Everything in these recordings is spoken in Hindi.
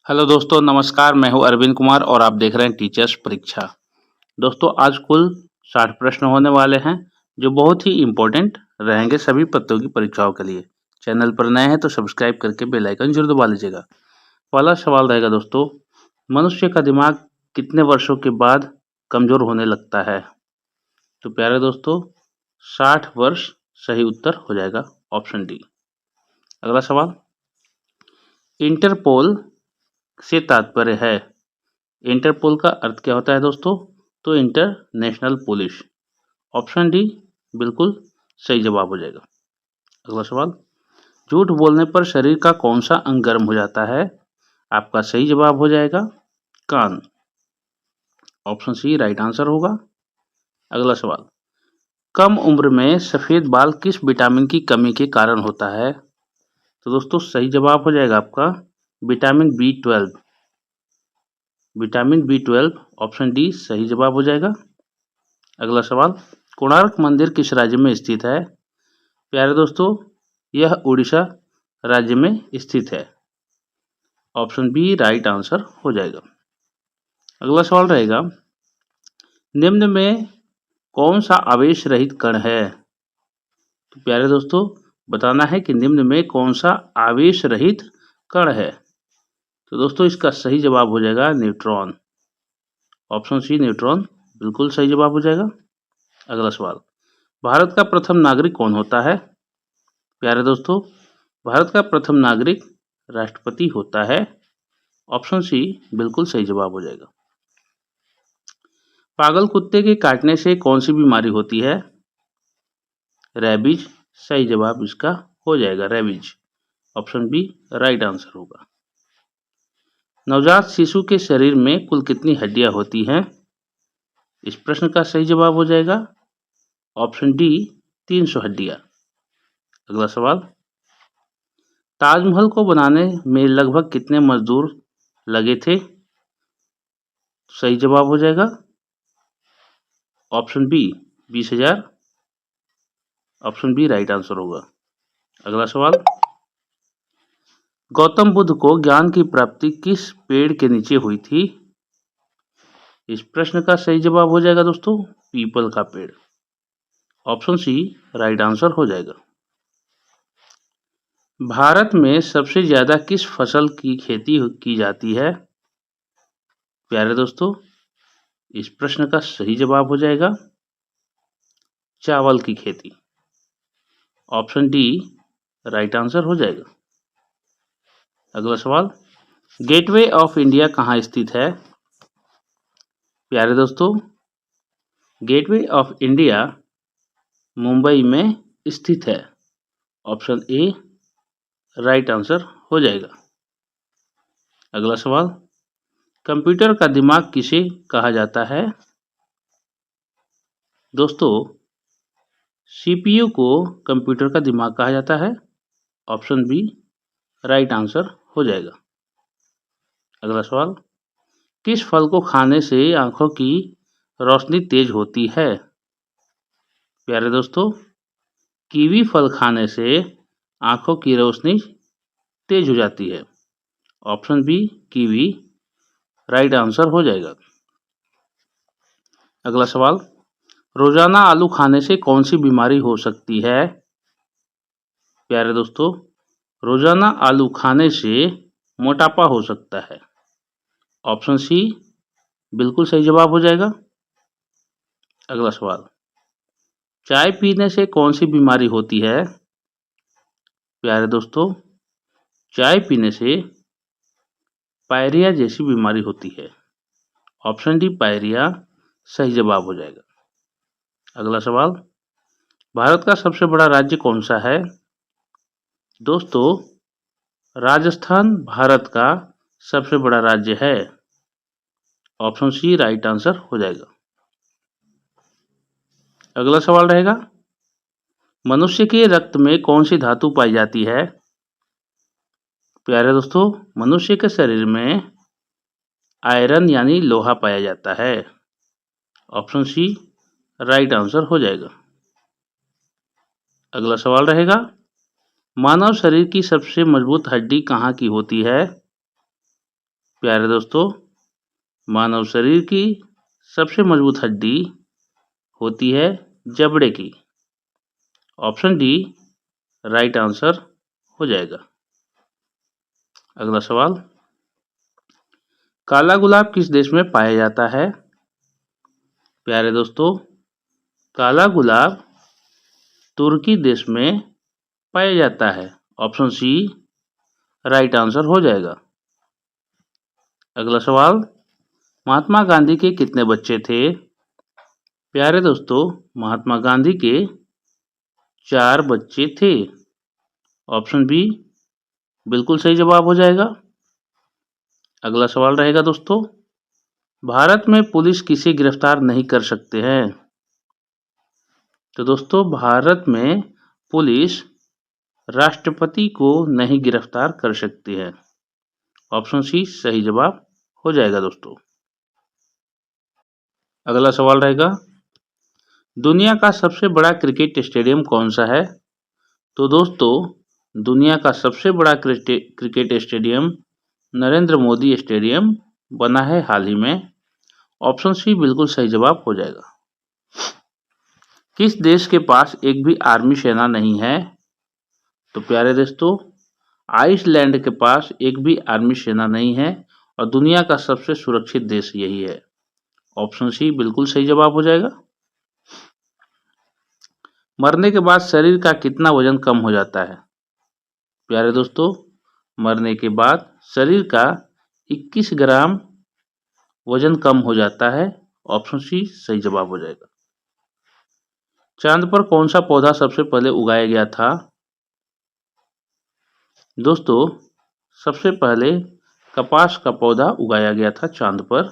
हेलो दोस्तों, नमस्कार। मैं हूं अरविंद कुमार और आप देख रहे हैं टीचर्स परीक्षा। दोस्तों, आज कुल 60 प्रश्न होने वाले हैं जो बहुत ही इम्पोर्टेंट रहेंगे सभी प्रतियोगी परीक्षाओं के लिए। चैनल पर नए हैं तो सब्सक्राइब करके बेल आइकन जरूर दबा लीजिएगा। पहला सवाल रहेगा दोस्तों, मनुष्य का दिमाग कितने वर्षों के बाद कमजोर होने लगता है? तो प्यारे दोस्तों, 60 वर्ष सही उत्तर हो जाएगा, ऑप्शन डी। अगला सवाल, इंटरपोल से तात्पर्य है। इंटरपोल का अर्थ क्या होता है दोस्तों? तो इंटरनेशनल पुलिस। ऑप्शन डी बिल्कुल सही जवाब हो जाएगा। अगला सवाल, झूठ बोलने पर शरीर का कौन सा अंग गर्म हो जाता है? आपका सही जवाब हो जाएगा कान। ऑप्शन सी राइट आंसर होगा। अगला सवाल, कम उम्र में सफेद बाल किस विटामिन की कमी के कारण होता है? तो दोस्तों सही जवाब हो जाएगा आपका vitamin B12। Vitamin B12, option D सही जवाब हो जाएगा। अगला सवाल, कोणार्क मंदिर किस राज्य में स्थित है? प्यारे दोस्तों, यह उड़ीसा राज्य में स्थित है। ऑप्शन बी राइट आंसर हो जाएगा। अगला सवाल रहेगा, निम्न में कौन सा आवेश रहित कण है? तो प्यारे दोस्तों, बताना है कि निम्न में कौन सा आवेश रहित कण है। तो दोस्तों इसका सही जवाब हो जाएगा न्यूट्रॉन। ऑप्शन सी न्यूट्रॉन बिल्कुल सही जवाब हो जाएगा। अगला सवाल, भारत का प्रथम नागरिक कौन होता है? प्यारे दोस्तों, भारत का प्रथम नागरिक राष्ट्रपति होता है। ऑप्शन सी बिल्कुल सही जवाब हो जाएगा। पागल कुत्ते के काटने से कौन सी बीमारी होती है? रैबीज। सही जवाब इसका हो जाएगा rabies. Option B right answer होगा। नवजात शिशु के शरीर में कुल कितनी हड्डियां होती हैं? इस प्रश्न का सही जवाब हो जाएगा ऑप्शन डी 300 हड्डियां। अगला सवाल, ताजमहल को बनाने में लगभग कितने मजदूर लगे थे? सही जवाब हो जाएगा option B 20,000। Option B right answer होगा। अगला सवाल, गौतम बुद्ध को ज्ञान की प्राप्ति किस पेड़ के नीचे हुई थी? इस प्रश्न का सही जवाब हो जाएगा दोस्तों पीपल का पेड़। ऑप्शन सी राइट आंसर हो जाएगा। भारत में सबसे ज्यादा किस फसल की खेती की जाती है? प्यारे दोस्तों, इस प्रश्न का सही जवाब हो जाएगा चावल की खेती। ऑप्शन डी राइट आंसर हो जाएगा। अगला सवाल, गेटवे ऑफ इंडिया कहाँ स्थित है? प्यारे दोस्तों, गेटवे ऑफ इंडिया मुंबई में स्थित है। ऑप्शन ए राइट आंसर हो जाएगा। अगला सवाल, कंप्यूटर का दिमाग किसे कहा जाता है? दोस्तों, सीपीयू को कंप्यूटर का दिमाग कहा जाता है। ऑप्शन बी राइट आंसर हो जाएगा। अगला सवाल, किस फल को खाने से आंखों की रोशनी तेज होती है? प्यारे दोस्तों, कीवी फल खाने से आंखों की रोशनी तेज हो जाती है। Option B kiwi right answer हो जाएगा। अगला सवाल, रोजाना आलू खाने से कौन सी बीमारी हो सकती है? प्यारे दोस्तों, रोजाना आलू खाने से मोटापा हो सकता है। ऑप्शन सी बिल्कुल सही जवाब हो जाएगा। अगला सवाल, चाय पीने से कौन सी बीमारी होती है? प्यारे दोस्तों, चाय पीने से पायरिया जैसी बीमारी होती है। ऑप्शन डी पायरिया सही जवाब हो जाएगा। अगला सवाल, भारत का सबसे बड़ा राज्य कौन सा है? दोस्तों, राजस्थान भारत का सबसे बड़ा राज्य है। ऑप्शन सी राइट आंसर हो जाएगा। अगला सवाल रहेगा, मनुष्य के रक्त में कौन सी धातु पाई जाती है? प्यारे दोस्तों, मनुष्य के शरीर में आयरन यानी लोहा पाया जाता है। ऑप्शन सी राइट आंसर हो जाएगा। अगला सवाल रहेगा, मानव शरीर की सबसे मजबूत हड्डी कहाँ की होती है? प्यारे दोस्तों, मानव शरीर की सबसे मजबूत हड्डी होती है जबड़े की। ऑप्शन डी राइट आंसर हो जाएगा। अगला सवाल, काला गुलाब किस देश में पाया जाता है? प्यारे दोस्तों, काला गुलाब तुर्की देश में पाया जाता है। ऑप्शन सी राइट आंसर हो जाएगा। अगला सवाल, महात्मा गांधी के कितने बच्चे थे? प्यारे दोस्तों, महात्मा गांधी के 4 बच्चे थे। ऑप्शन बी बिल्कुल सही जवाब हो जाएगा। अगला सवाल रहेगा दोस्तों, भारत में पुलिस किसे गिरफ्तार नहीं कर सकते हैं? तो दोस्तों, भारत में पुलिस राष्ट्रपति को नहीं गिरफ्तार कर सकती है। ऑप्शन सी सही जवाब हो जाएगा दोस्तों। अगला सवाल रहेगा, दुनिया का सबसे बड़ा क्रिकेट स्टेडियम कौन सा है? तो दोस्तों, दुनिया का सबसे बड़ा cricket stadium Narendra Modi stadium बना है हाल ही में। ऑप्शन सी बिल्कुल सही जवाब हो जाएगा। किस देश के पास एक भी आर्मी सेना नहीं है? तो प्यारे दोस्तों, आइसलैंड के पास एक भी आर्मी सेना नहीं है और दुनिया का सबसे सुरक्षित देश यही है। ऑप्शन सी बिल्कुल सही जवाब हो जाएगा। मरने के बाद शरीर का कितना वजन कम हो जाता है? प्यारे दोस्तों, मरने के बाद शरीर का 21 ग्राम वजन कम हो जाता है। ऑप्शन सी सही जवाब हो जाएगा। चांद पर कौन सा पौधा सबसे पहले उगाया गया था? दोस्तों, सबसे पहले कपास का पौधा उगाया गया था चांद पर।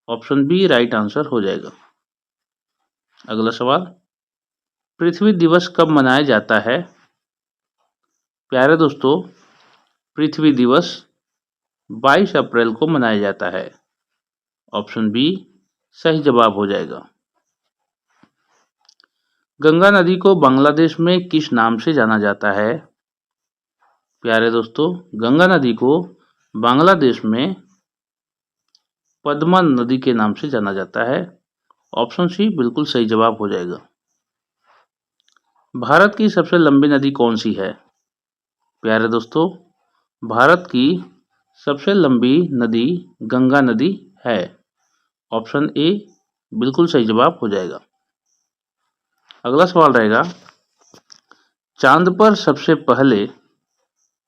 ऑप्शन बी राइट आंसर हो जाएगा। अगला सवाल, पृथ्वी दिवस कब मनाया जाता है? प्यारे दोस्तों, पृथ्वी दिवस 22 अप्रैल को मनाया जाता है। ऑप्शन बी सही जवाब हो जाएगा। गंगा नदी को बांग्लादेश में किस नाम से जाना जाता है? प्यारे दोस्तों, गंगा नदी को बांग्लादेश में पद्मा नदी के नाम से जाना जाता है। ऑप्शन सी बिल्कुल सही जवाब हो जाएगा। भारत की सबसे लंबी नदी कौन सी है? प्यारे दोस्तों, भारत की सबसे लंबी नदी गंगा नदी है। ऑप्शन ए बिल्कुल सही जवाब हो जाएगा। अगला सवाल रहेगा, चांद पर सबसे पहले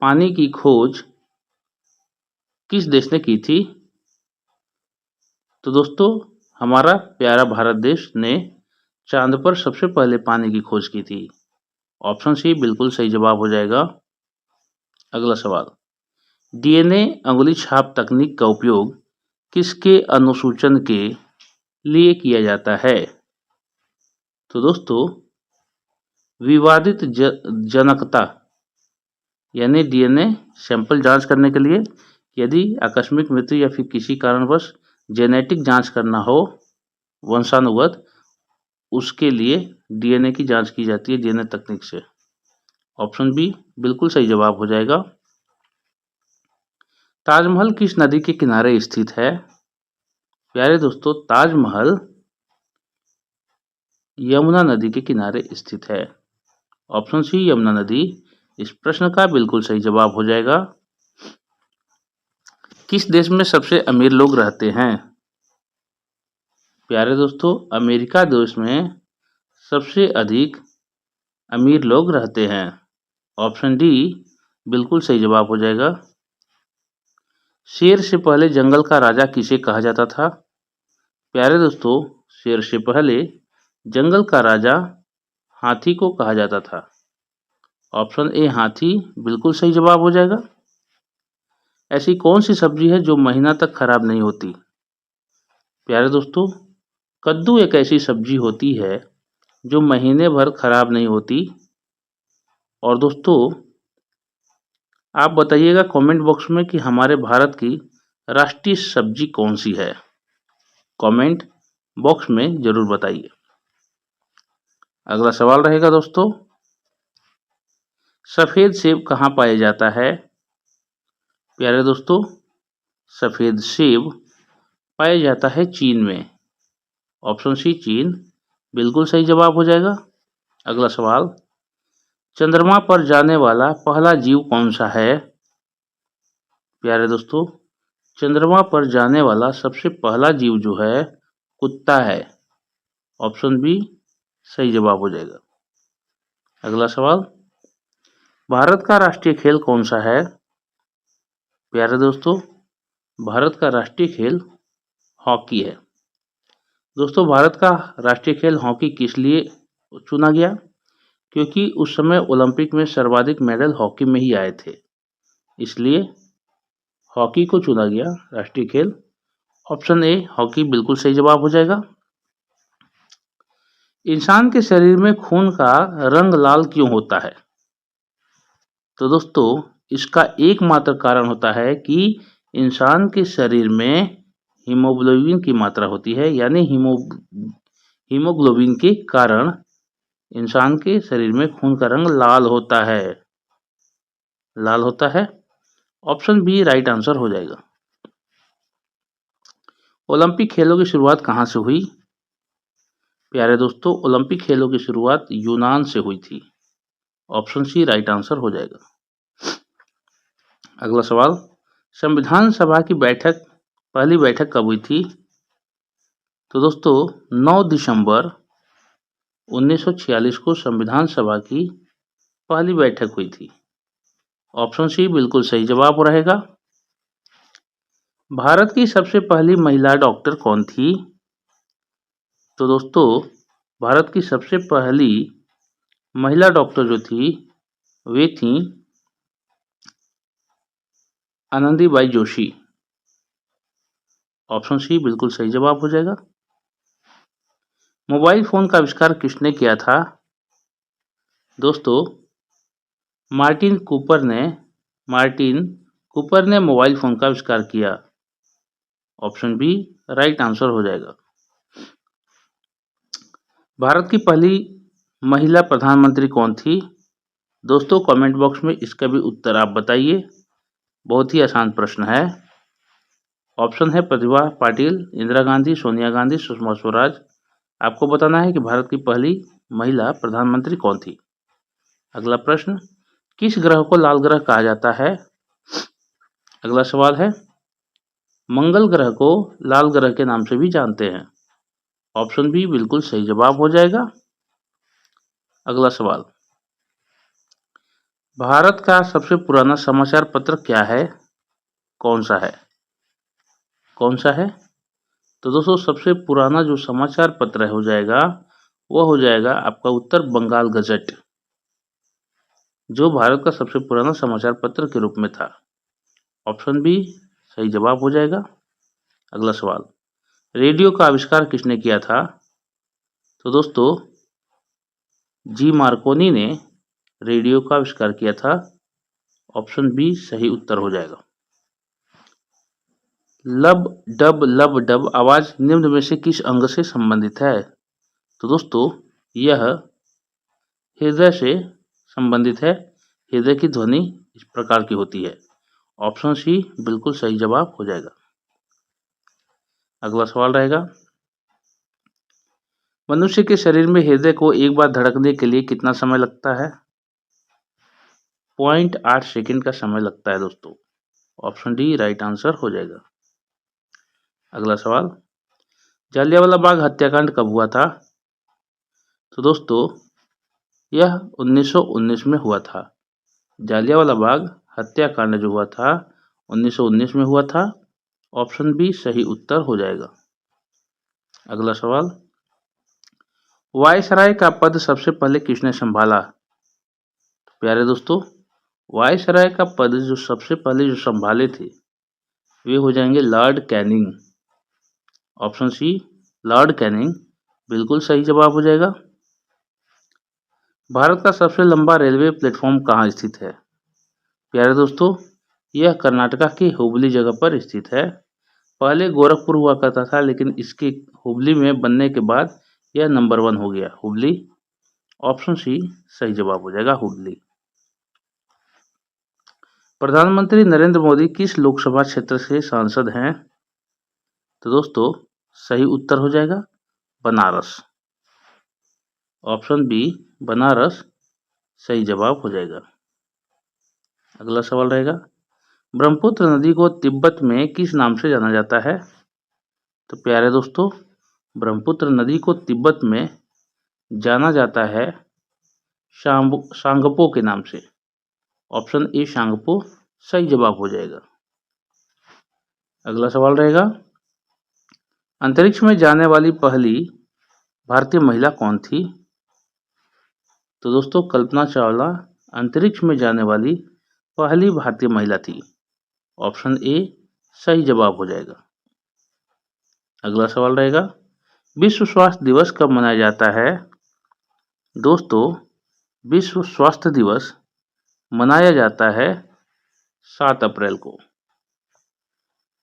पानी की खोज किस देश ने की थी? तो दोस्तों, हमारा प्यारा भारत देश ने चांद पर सबसे पहले पानी की खोज की थी। ऑप्शन सी बिल्कुल सही जवाब हो जाएगा। अगला सवाल, डीएनए अंगुली छाप तकनीक का उपयोग किसके अनुसूचन के लिए किया जाता है? तो दोस्तों, विवादित जनकता यानी डीएनए सैंपल जांच करने के लिए, यदि आकस्मिक मृत्यु या फिर किसी कारणवश जेनेटिक जांच करना हो वंशानुगत, उसके लिए डीएनए की जांच की जाती है डीएनए तकनीक से। ऑप्शन बी बिल्कुल सही जवाब हो जाएगा। ताजमहल किस नदी के किनारे स्थित है? प्यारे दोस्तों, ताजमहल यमुना नदी के किनारे स्थित है। ऑप्शन सी यमुना नदी इस प्रश्न का बिल्कुल सही जवाब हो जाएगा। किस देश में सबसे अमीर लोग रहते हैं? प्यारे दोस्तों, अमेरिका देश में सबसे अधिक अमीर लोग रहते हैं। ऑप्शन डी बिल्कुल सही जवाब हो जाएगा। शेर से पहले जंगल का राजा किसे कहा जाता था? प्यारे दोस्तों, शेर से पहले जंगल का राजा हाथी को कहा जाता था। ऑप्शन ए हाथी बिल्कुल सही जवाब हो जाएगा। ऐसी कौन सी सब्जी है जो महीना तक खराब नहीं होती? प्यारे दोस्तों, कद्दू एक ऐसी सब्जी होती है जो महीने भर खराब नहीं होती। और दोस्तों, आप बताइएगा कमेंट बॉक्स में कि हमारे भारत की राष्ट्रीय सब्जी कौन सी है। कमेंट बॉक्स में जरूर बताइए। अगला सवाल रहेगा दोस्तों, सफेद सेब कहाँ पाया जाता है? प्यारे दोस्तों, सफ़ेद सेब पाया जाता है चीन में। ऑप्शन सी चीन बिल्कुल सही जवाब हो जाएगा। अगला सवाल, चंद्रमा पर जाने वाला पहला जीव कौन सा है? प्यारे दोस्तों, चंद्रमा पर जाने वाला सबसे पहला जीव जो है कुत्ता है। ऑप्शन बी सही जवाब हो जाएगा। अगला सवाल, भारत का राष्ट्रीय खेल कौन सा है? प्यारे दोस्तों, भारत का राष्ट्रीय खेल हॉकी है। दोस्तों, भारत का राष्ट्रीय खेल हॉकी किस लिए चुना गया? क्योंकि उस समय ओलंपिक में सर्वाधिक मेडल हॉकी में ही आए थे, इसलिए हॉकी को चुना गया राष्ट्रीय खेल। ऑप्शन ए हॉकी बिल्कुल सही जवाब हो जाएगा। इंसान के शरीर में खून का रंग लाल क्यों होता है? तो दोस्तों, इसका एकमात्र कारण होता है कि इंसान के शरीर में हीमोग्लोबिन की मात्रा होती है, यानी हीमोग्लोबिन के कारण इंसान के शरीर में खून का रंग लाल होता है। लाल होता है। ऑप्शन बी राइट आंसर हो जाएगा। ओलंपिक खेलों की शुरुआत कहाँ से हुई? प्यारे दोस्तों, ओलंपिक खेलों की शुरुआत यूनान से हुई थी। ऑप्शन सी राइट आंसर हो जाएगा। अगला सवाल, संविधान सभा की पहली बैठक कब हुई थी? तो दोस्तों, 9 दिसंबर 1946 को संविधान सभा की पहली बैठक हुई थी। ऑप्शन सी बिल्कुल सही जवाब रहेगा। भारत की सबसे पहली महिला डॉक्टर कौन थी? तो दोस्तों, भारत की सबसे पहली महिला डॉक्टर जो थी वे थी आनंदीबाई जोशी। ऑप्शन सी बिल्कुल सही जवाब हो जाएगा। मोबाइल फोन का आविष्कार किसने किया था? दोस्तों, मार्टिन कूपर ने मोबाइल फोन का आविष्कार किया। ऑप्शन बी राइट आंसर हो जाएगा। भारत की पहली महिला प्रधानमंत्री कौन थी? दोस्तों, कमेंट बॉक्स में इसका भी उत्तर आप बताइए। बहुत ही आसान प्रश्न है। ऑप्शन है प्रतिभा पाटिल, इंदिरा गांधी, सोनिया गांधी, सुषमा स्वराज। आपको बताना है कि भारत की पहली महिला प्रधानमंत्री कौन थी। अगला प्रश्न, किस ग्रह को लाल ग्रह कहा जाता है? अगला सवाल है, मंगल ग्रह को लाल ग्रह के नाम से भी जानते हैं। ऑप्शन बी बिल्कुल सही जवाब हो जाएगा। अगला सवाल, भारत का सबसे पुराना समाचार पत्र क्या है? कौन सा है? कौन सा है? तो दोस्तों, सबसे पुराना जो समाचार पत्र हो जाएगा वह हो जाएगा आपका उत्तर बंगाल गजट, जो भारत का सबसे पुराना समाचार पत्र के रूप में था। ऑप्शन बी सही जवाब हो जाएगा। अगला सवाल, रेडियो का आविष्कार किसने किया था? तो दोस्तों, जी मार्कोनी ने रेडियो का आविष्कार किया था। ऑप्शन बी सही उत्तर हो जाएगा। लब डब आवाज निम्न में से किस अंग से संबंधित है? तो दोस्तों, यह हृदय से संबंधित है। हृदय की ध्वनि इस प्रकार की होती है। ऑप्शन सी बिल्कुल सही जवाब हो जाएगा। अगला सवाल रहेगा, मनुष्य के शरीर में हृदय को एक बार धड़कने के लिए कितना समय लगता है? 0.8 सेकंड का समय लगता है दोस्तों। ऑप्शन डी राइट आंसर हो जाएगा। अगला सवाल, जालियांवाला बाग हत्याकांड कब हुआ था? तो दोस्तों, यह 1919 में हुआ था। जालियांवाला बाग हत्याकांड जो हुआ था 1919 में हुआ था। ऑप्शन बी सही उत्तर हो जाएगा। अगला सवाल, वायसराय का पद सबसे पहले किसने संभाला? प्यारे दोस्तों, वायसराय का पद जो सबसे पहले जो संभाले थे वे हो जाएंगे Lord Canning. Option C Lord Canning बिल्कुल सही जवाब हो जाएगा। भारत का सबसे लंबा रेलवे प्लेटफॉर्म कहाँ स्थित है? प्यारे दोस्तों, यह कर्नाटका की हुबली जगह पर स्थित है। पहले गोरखपुर हुआ करता था, लेकिन इसके हुबली में बनने के बाद यह नंबर 1 हो गया, हुबली। ऑप्शन सी सही जवाब हो जाएगा, हुबली। प्रधानमंत्री नरेंद्र मोदी किस लोकसभा क्षेत्र से सांसद हैं? तो दोस्तों सही उत्तर हो जाएगा बनारस। ऑप्शन बी बनारस सही जवाब हो जाएगा। अगला सवाल रहेगा, ब्रह्मपुत्र नदी को तिब्बत में किस नाम से जाना जाता है? तो प्यारे दोस्तों, ब्रह्मपुत्र नदी को तिब्बत में जाना जाता है सांगपो के नाम से। ऑप्शन ए सांगपो सही जवाब हो जाएगा। अगला सवाल रहेगा, अंतरिक्ष में जाने वाली पहली भारतीय महिला कौन थी? तो दोस्तों कल्पना चावला अंतरिक्ष में जाने वाली पहली भारतीय महिला थी। ऑप्शन ए सही जवाब हो जाएगा। अगला सवाल रहेगा, विश्व स्वास्थ्य दिवस कब मनाया जाता है? दोस्तों विश्व स्वास्थ्य दिवस मनाया जाता है 7 अप्रैल को।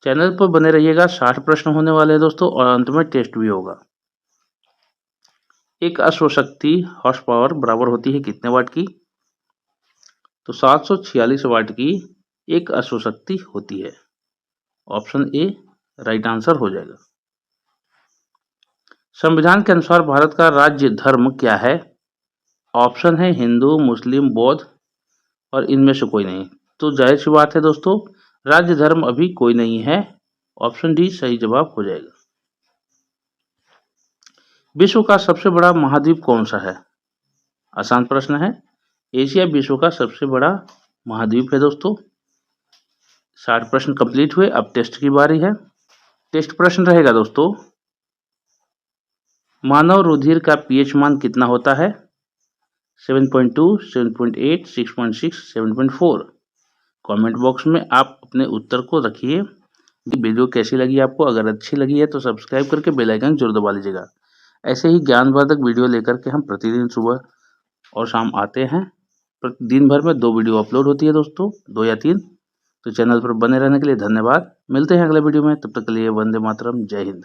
चैनल पर बने रहिएगा, 60 प्रश्न होने वाले हैं दोस्तों और अंत में टेस्ट भी होगा। एक अश्वशक्ति हॉर्स पावर बराबर होती है कितने वाट की? तो 746 वाट की एक अश्वशक्ति होती है। ऑप्शन ए राइट आंसर हो जाएगा। संविधान के अनुसार भारत का राज्य धर्म क्या है? ऑप्शन है हिंदू, मुस्लिम, बौद्ध और इनमें से कोई नहीं। तो जाहिर सी बात है दोस्तों, राज्य धर्म अभी कोई नहीं है। ऑप्शन डी सही जवाब हो जाएगा। विश्व का सबसे बड़ा महाद्वीप कौन सा है? आसान प्रश्न है। एशिया विश्व का सबसे बड़ा महाद्वीप है दोस्तों। 60 प्रश्न कंप्लीट हुए, अब टेस्ट की बारी है। टेस्ट प्रश्न रहेगा दोस्तों, मानव रुधिर का पीएच मान कितना होता है? 7.2, 7.8, 6.6, 7.4। कमेंट बॉक्स में आप अपने उत्तर को रखिए। वीडियो कैसी लगी आपको? अगर अच्छी लगी है तो सब्सक्राइब करके बेल आइकन जरूर दबा लीजिएगा। ऐसे ही ज्ञानवर्धक वीडियो लेकर के हम प्रतिदिन सुबह और शाम आते हैं। दिन भर में 2 वीडियो अपलोड होती है दोस्तों, 2 या 3। तो चैनल पर बने रहने के लिए धन्यवाद। मिलते हैं अगले वीडियो में, तब तक के लिए वंदे मातरम, जय हिंद।